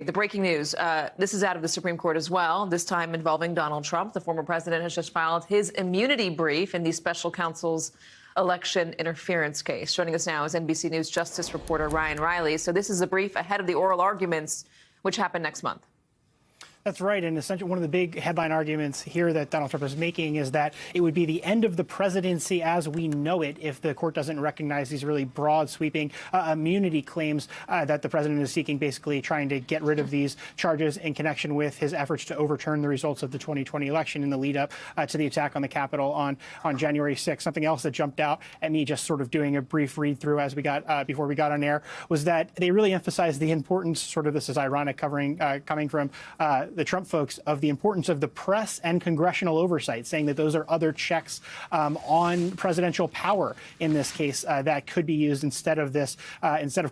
The breaking news, this is out of the Supreme Court as well, this time involving Donald Trump. The former president has just filed his immunity brief in the special counsel's election interference case. Joining us now is NBC News Justice reporter Ryan Riley. So this is a brief ahead of the oral arguments, which happen next month. That's right. And essentially, one of the big headline arguments here that Donald Trump is making is that it would be the end of the presidency as we know it if the court doesn't recognize these really broad, sweeping immunity claims that the president is seeking, basically trying to get rid of these charges in connection with his efforts to overturn the results of the 2020 election in the lead up to the attack on the Capitol on January 6th. Something else that jumped out at me just sort of doing a brief read through as we got before we got on air was that they really emphasized the importance, sort of this is ironic coming from the Trump folks, of the importance of the press and congressional oversight, saying that those are other checks on presidential power in this case that could be used instead of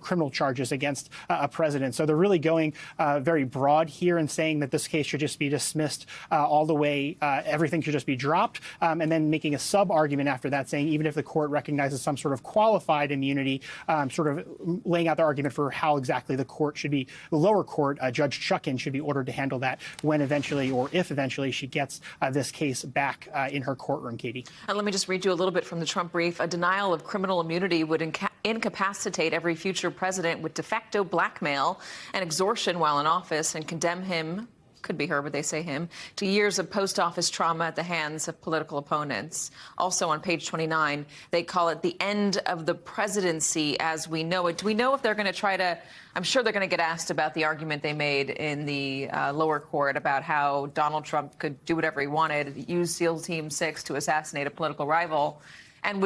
criminal charges against a president. So they're really going very broad here and saying that this case should just be dismissed all the way. Everything should just be dropped, and then making a sub-argument after that, saying even if the court recognizes some sort of qualified immunity, sort of laying out the argument for how exactly the court should be, the lower court, Judge Chuckin, should be ordered to handle that when eventually, or if eventually, she gets this case back in her courtroom, Katie. And let me just read you a little bit from the Trump brief. A denial of criminal immunity would incapacitate every future president with de facto blackmail and extortion while in office and condemn him, could be her, but they say him, to years of post office trauma at the hands of political opponents. Also on page 29, they call it the end of the presidency as we know it. Do we know if they're going to try to, I'm sure they're going to get asked about the argument they made in the lower court about how Donald Trump could do whatever he wanted, use SEAL Team 6 to assassinate a political rival, and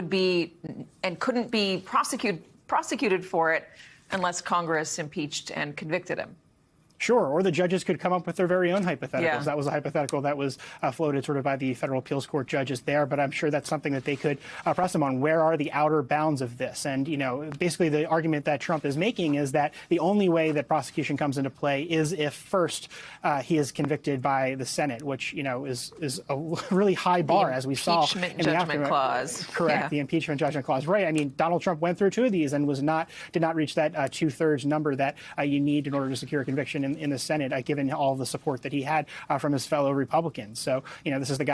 couldn't be prosecuted for it unless Congress impeached and convicted him. Sure, or the judges could come up with their very own hypotheticals. Yeah. That was a hypothetical that was floated sort of by the federal appeals court judges there, but I'm sure that's something that they could press them on. Where are the outer bounds of this? And, you know, basically the argument that Trump is making is that the only way that prosecution comes into play is if first he is convicted by the Senate, which, you know, is a really high bar, as we saw in the impeachment clause. Correct, yeah. The impeachment judgment clause. Right. I mean, Donald Trump went through two of these and did not reach that 2/3 number that you need in order to secure a conviction in the Senate, given all the support that he had from his fellow Republicans. So, you know, this is the guy